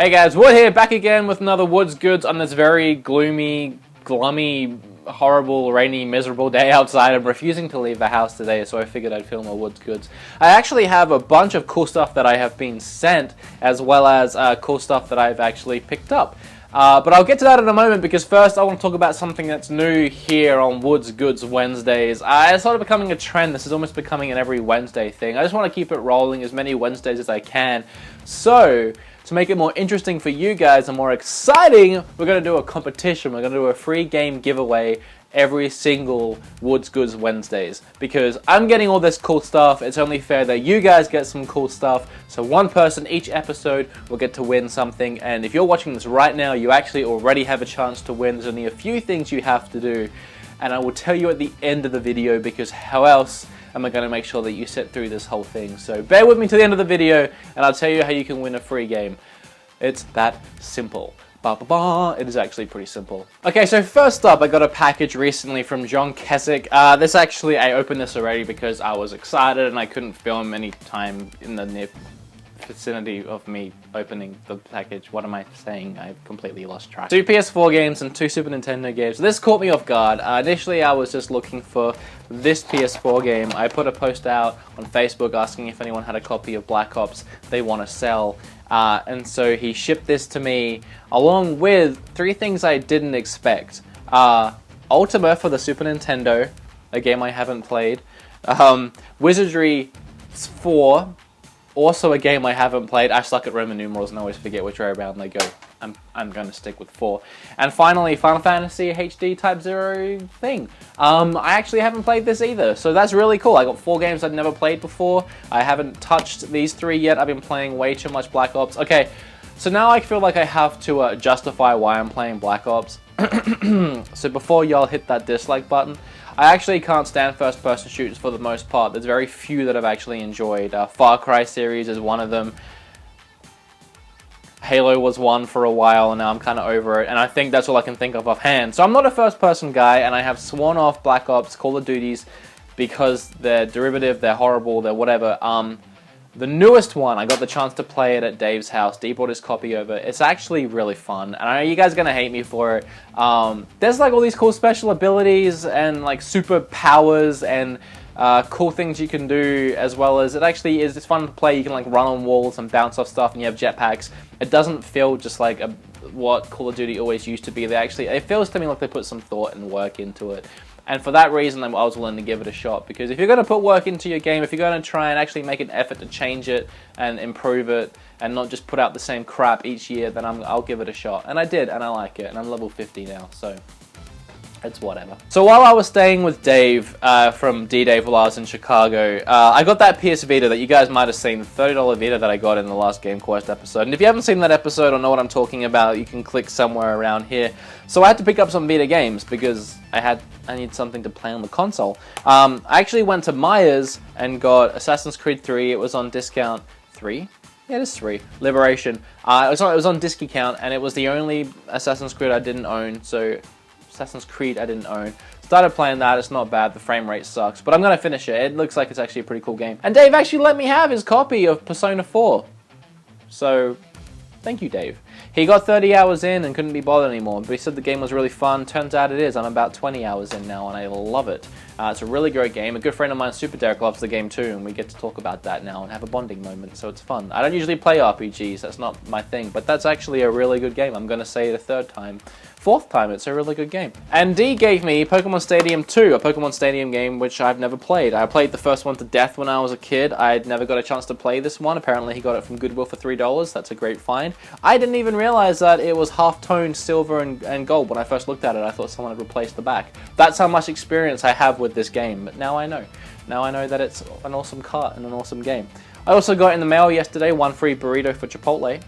Hey guys, Wood here, back again with another Wood's Goods on this very gloomy, glummy, horrible, rainy, miserable day outside. I'm refusing to leave the house today, so I figured I'd film a Wood's Goods. I actually have a bunch of cool stuff that I have been sent, as well as cool stuff that I've actually picked up. But I'll get to that in a moment, because first I want to talk about something that's new here on Wood's Goods Wednesdays. It's sort of becoming a trend. This is almost becoming an every Wednesday thing. I just want to keep it rolling as many Wednesdays as I can. So, to make it more interesting for you guys and more exciting, we're going to do a competition. We're going to do a free game giveaway every single Wood's Goods Wednesdays, because I'm getting all this cool stuff. It's only fair that you guys get some cool stuff. So one person each episode will get to win something, and if you're watching this right now, you actually already have a chance to win. There's only a few things you have to do, and I will tell you at the end of the video, because how else am I going to make sure that you sit through this whole thing? So bear with me to the end of the video, and I'll tell you how you can win a free game. It's that simple. It is actually pretty simple. Okay, so first up, I got a package recently from John Keswick. I opened this already because I was excited and I couldn't film any time in the near vicinity of me opening the package. What am I saying? I've completely lost track. 2 PS4 games and 2 Super Nintendo games. This caught me off guard. Initially, I was just looking for this PS4 game. I put a post out on Facebook asking if anyone had a copy of Black Ops they want to sell. And so he shipped this to me along with 3 things I didn't expect. Ultima for the Super Nintendo, a game I haven't played. Wizardry 4, also a game I haven't played. I suck at Roman numerals and always forget which way around they go. I'm going to stick with 4. And finally, Final Fantasy HD Type 0 thing. I actually haven't played this either, so that's really cool. I got 4 games I'd never played before. I haven't touched these 3 yet. I've been playing way too much Black Ops. Okay, so now I feel like I have to justify why I'm playing Black Ops. So before y'all hit that dislike button, I actually can't stand first-person shooters for the most part. There's very few that I've actually enjoyed. Far Cry series is one of them. Halo was one for a while, and now I'm kind of over it, and I think that's all I can think of offhand. So I'm not a first-person guy, and I have sworn off Black Ops, Call of Duties, because they're derivative, they're horrible, they're whatever. The newest one, I got the chance to play it at Dave's house. Dave brought his copy over. It's actually really fun, and I know you guys are going to hate me for it. There's like all these cool special abilities and like superpowers and cool things you can do, as well as it's fun to play. You can like run on walls and bounce off stuff, and you have jetpacks. It doesn't feel just like what Call of Duty always used to be. It feels to me like they put some thought and work into it. And for that reason, I was willing to give it a shot, because if you're going to put work into your game, if you're going to try and actually make an effort to change it and improve it, and not just put out the same crap each year, then I'll give it a shot. And I did, and I like it, and I'm level 50 now, so it's whatever. So while I was staying with Dave from D-Dave while I was in Chicago, I got that PS Vita that you guys might have seen, the $30 Vita that I got in the last Game Quest episode. And if you haven't seen that episode or know what I'm talking about, you can click somewhere around here. So I had to pick up some Vita games because I need something to play on the console. I actually went to Myers and got Assassin's Creed 3. It was on discount. 3? Yeah, it is 3. Liberation. It was on disc count, and it was the only Assassin's Creed I didn't own, so Assassin's Creed I didn't own. Started playing that, it's not bad, the frame rate sucks, but I'm going to finish it. It looks like it's actually a pretty cool game. And Dave actually let me have his copy of Persona 4. So, thank you, Dave. He got 30 hours in and couldn't be bothered anymore, but he said the game was really fun. Turns out it is. I'm about 20 hours in now, and I love it. It's a really great game. A good friend of mine, Super Derek, loves the game too, and we get to talk about that now and have a bonding moment, so it's fun. I don't usually play RPGs, that's not my thing, but that's actually a really good game. I'm going to say it a 3rd time. 4th time, it's a really good game. And D gave me Pokemon Stadium 2, a Pokemon Stadium game which I've never played. I played the first one to death when I was a kid. I'd never got a chance to play this one. Apparently he got it from Goodwill for $3. That's a great find. I didn't even realize that it was half-toned silver and gold. When I first looked at it, I thought someone had replaced the back. That's how much experience I have with this game, but now I know. Now I know that it's an awesome cart and an awesome game. I also got in the mail yesterday 1 free burrito for Chipotle.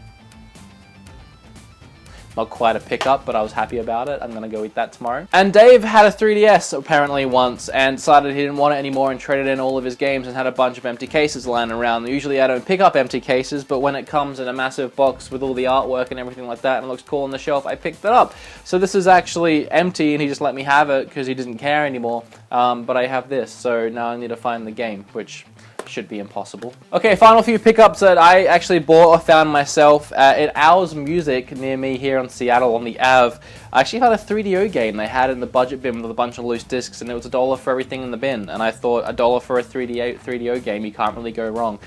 Not quite a pickup, but I was happy about it. I'm going to go eat that tomorrow. And Dave had a 3DS apparently once and decided he didn't want it anymore and traded in all of his games and had a bunch of empty cases lying around. Usually I don't pick up empty cases, but when it comes in a massive box with all the artwork and everything like that and it looks cool on the shelf, I picked it up. So this is actually empty and he just let me have it because he didn't care anymore. But I have this, so now I need to find the game, which should be impossible. Okay, final few pickups that I actually bought or found myself. At Owl's Music near me here in Seattle on the Ave, I actually found a 3DO game they had in the budget bin with a bunch of loose discs, and it was $1 for everything in the bin. And I thought $1 for a 3DO game, you can't really go wrong.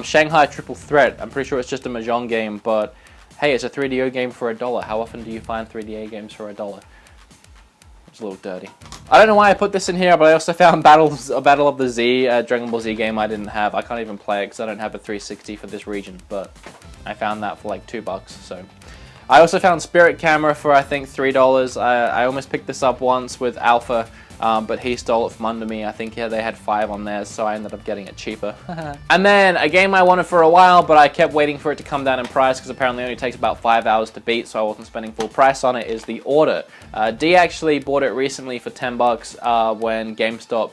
Shanghai Triple Threat, I'm pretty sure it's just a Mahjong game, but hey, it's a 3DO game for $1. How often do you find 3DO games for $1? It's a little dirty. I don't know why I put this in here, but I also found Battle of the Z, a Dragon Ball Z game I didn't have. I can't even play it because I don't have a 360 for this region, but I found that for like $2, so. I also found Spirit Camera for I think $3. I almost picked this up once with Alpha, but he stole it from under me. I think they had 5 on theirs, so I ended up getting it cheaper. And then a game I wanted for a while, but I kept waiting for it to come down in price because apparently it only takes about 5 hours to beat, so I wasn't spending full price on it, is The Order. D actually bought it recently for $10 when GameStop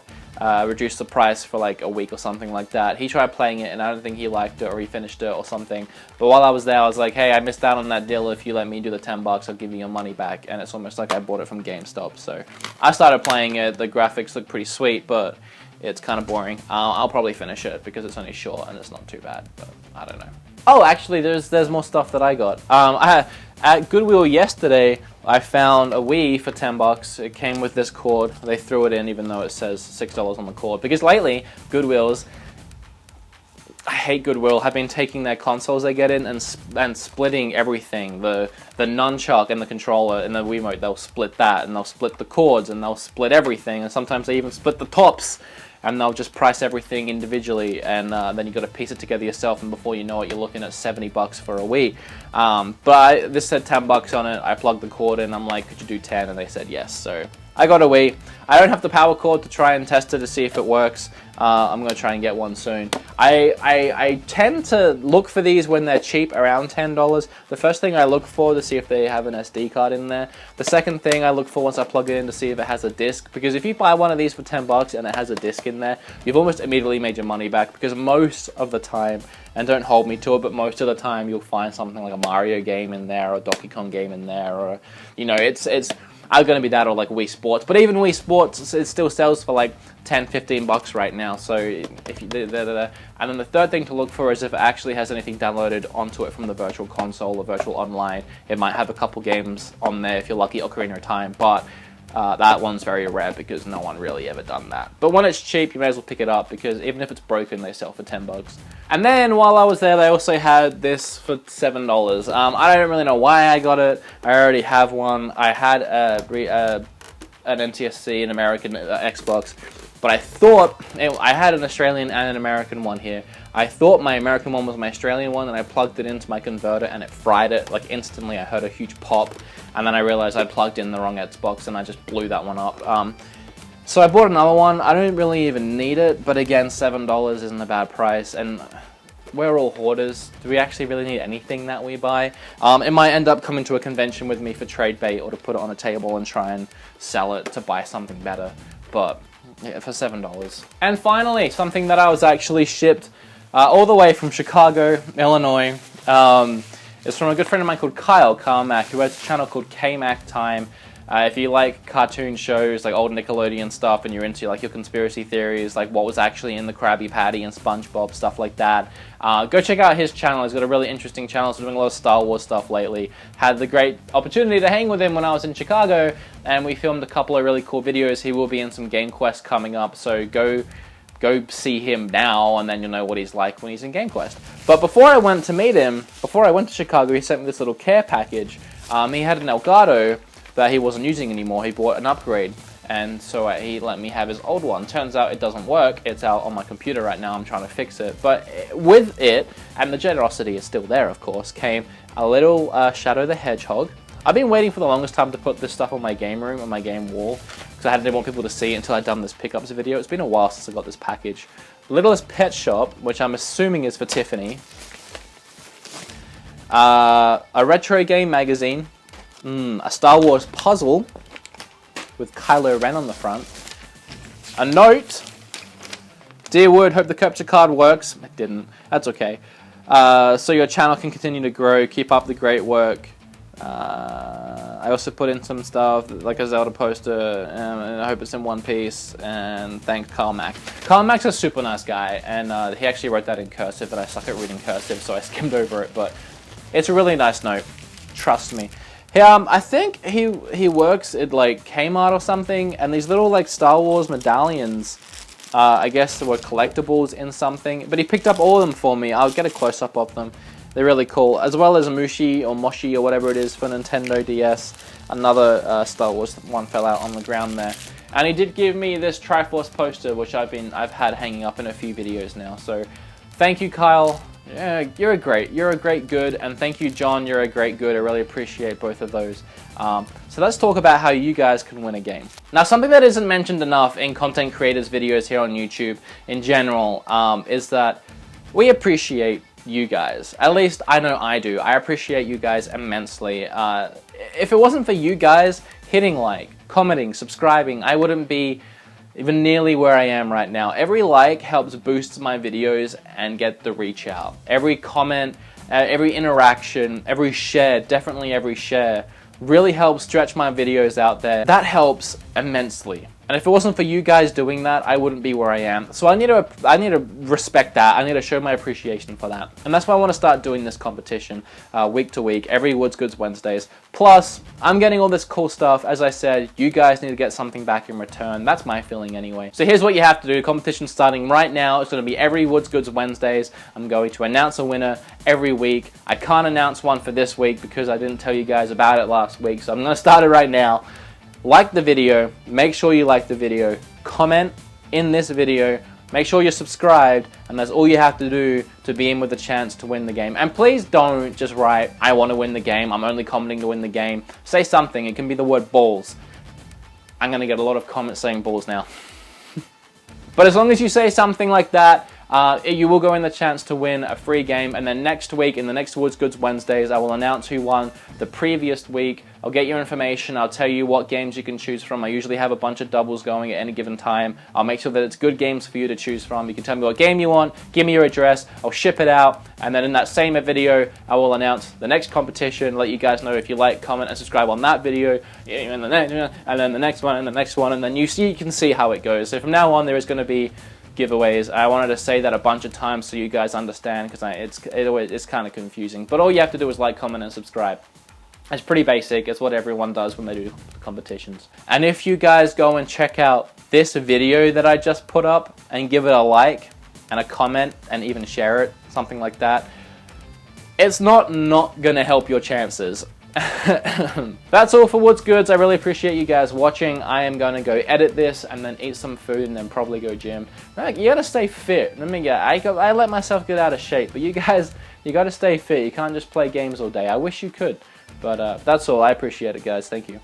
reduced the price for like a week or something like that. He tried playing it and I don't think he liked it or he finished it or something. But while I was there, I was like, hey, I missed out on that deal. If you let me do the $10, I'll give you your money back. And it's almost like I bought it from GameStop. So I started playing it. The graphics look pretty sweet, but it's kind of boring. I'll probably finish it because it's only short and it's not too bad, but I don't know. Oh, actually, there's more stuff that I got. At Goodwill yesterday, I found a Wii for $10. It came with this cord. They threw it in even though it says $6 on the cord. Because lately, Goodwills, I hate Goodwill, have been taking their consoles they get in and splitting everything. The nunchuck and the controller and the Wiimote, they'll split that, and they'll split the cords, and they'll split everything, and sometimes they even split the tops. And they'll just price everything individually, and then you got to piece it together yourself, and before you know it, you're looking at $70 for a Wii. But this said $10 on it. I plugged the cord in. I'm like, could you do 10? And they said yes. So I got a Wii. I don't have the power cord to try and test it to see if it works. I'm going to try and get one soon. I tend to look for these when they're cheap, around $10. The first thing I look for to see if they have an SD card in there. The second thing I look for once I plug it in to see if it has a disc. Because if you buy one of these for $10 and it has a disc in there, you've almost immediately made your money back. Because most of the time, and don't hold me to it, but most of the time you'll find something like a Mario game in there or a Donkey Kong game in there, or, you know, it's going to be that or like Wii Sports. But even Wii Sports, it still sells for like $10-15 right now. So if you and then the third thing to look for is if it actually has anything downloaded onto it from the Virtual Console or Virtual Online. It might have a couple games on there if you're lucky, Ocarina of Time, but that one's very rare because no one really ever done that. But when it's cheap, you may as well pick it up because even if it's broken, they sell for $10. And then while I was there, they also had this for $7. I don't really know why I got it. I already have one. I had an NTSC, an American Xbox, but I thought I had an Australian and an American one here. I thought my American one was my Australian one, and I plugged it into my converter and it fried it like instantly. I heard a huge pop, and then I realized I plugged in the wrong Xbox and I just blew that one up. So I bought another one. I don't really even need it, but again, $7 isn't a bad price, and we're all hoarders. Do we actually really need anything that we buy? It might end up coming to a convention with me for trade bait or to put it on a table and try and sell it to buy something better, but yeah, for $7. And finally, something that I was actually shipped all the way from Chicago, Illinois. It's from a good friend of mine called Kyle Mack, who has a channel called K-Mac Time. If you like cartoon shows, like old Nickelodeon stuff, and you're into like your conspiracy theories, like what was actually in the Krabby Patty and SpongeBob, stuff like that, go check out his channel. He's got a really interesting channel. He's doing a lot of Star Wars stuff lately. Had the great opportunity to hang with him when I was in Chicago, and we filmed a couple of really cool videos. He will be in some Game Quest coming up, so go see him now, and then you'll know what he's like when he's in Game Quest. But before I went to meet him, before I went to Chicago, he sent me this little care package. He had an Elgato that he wasn't using anymore. He bought an upgrade, and so he let me have his old one. Turns out it doesn't work. It's out on my computer right now. I'm trying to fix it. But with it, and the generosity is still there, of course, came a little Shadow the Hedgehog. I've been waiting for the longest time to put this stuff on my game room, on my game wall, because I didn't want people to see it until I'd done this pickups video. It's been a while since I got this package. Littlest Pet Shop, which I'm assuming is for Tiffany. A retro game magazine. A Star Wars puzzle with Kylo Ren on the front. A note. Dear Wood, hope the capture card works. It didn't. That's okay. So your channel can continue to grow. Keep up the great work. I also put in some stuff like a Zelda poster, and I hope it's in one piece. And thank Carl Mack. Carl Mack's a super nice guy, and he actually wrote that in cursive, and I suck at reading cursive, so I skimmed over it. But it's a really nice note. Trust me. I think he works at like Kmart or something, and these little like Star Wars medallions, I guess they were collectibles in something, but he picked up all of them for me. I'll get a close-up of them. They're really cool, as well as a Mushi or Moshi or whatever it is for Nintendo DS. Another Star Wars one fell out on the ground there. And he did give me this Triforce poster, which I've had hanging up in a few videos now. So thank you, Kyle. Yeah, you're a great good, and thank you, John, you're a great good. I really appreciate both of those. So let's talk about how you guys can win a game. Now, something that isn't mentioned enough in content creators' videos here on YouTube in general is that we appreciate you guys. At least I know I do. I appreciate you guys immensely. If it wasn't for you guys hitting like, commenting, subscribing, I wouldn't be even nearly where I am right now. Every like helps boost my videos and get the reach out. Every comment, every interaction, every share, definitely every share, really helps stretch my videos out there. That helps immensely. And if it wasn't for you guys doing that, I wouldn't be where I am. So I need to respect that. I need to show my appreciation for that. And that's why I want to start doing this competition week to week, every Woods Goods Wednesdays. Plus, I'm getting all this cool stuff. As I said, you guys need to get something back in return. That's my feeling anyway. So here's what you have to do. The competition's starting right now. It's going to be every Woods Goods Wednesdays. I'm going to announce a winner every week. I can't announce one for this week because I didn't tell you guys about it last week. So I'm going to start it right now. Like the video, make sure you like the video, comment in this video, make sure you're subscribed, and that's all you have to do to be in with a chance to win the game. And please don't just write, I want to win the game, I'm only commenting to win the game. Say something, it can be the word balls. I'm going to get a lot of comments saying balls now. But as long as you say something like that, you will go in the chance to win a free game. And then next week, in the next Woods Goods Wednesdays, I will announce who won the previous week. I'll get your information. I'll tell you what games you can choose from. I usually have a bunch of doubles going at any given time. I'll make sure that it's good games for you to choose from. You can tell me what game you want, give me your address, I'll ship it out, and then in that same video, I will announce the next competition, let you guys know if you like, comment, and subscribe on that video, and then the next one, and the next one, and then you can see how it goes. So from now on, there is going to be giveaways. I wanted to say that a bunch of times so you guys understand, because it's kind of confusing. But all you have to do is like, comment, and subscribe. It's pretty basic. It's what everyone does when they do competitions. And if you guys go and check out this video that I just put up and give it a like and a comment and even share it, something like that, it's not going to help your chances. That's all for Woods Goods. I really appreciate you guys watching. I am going to go edit this and then eat some food and then probably go gym. You got to stay fit. I let myself get out of shape, but you guys, you got to stay fit. You can't just play games all day. I wish you could. But that's all. I appreciate it, guys. Thank you.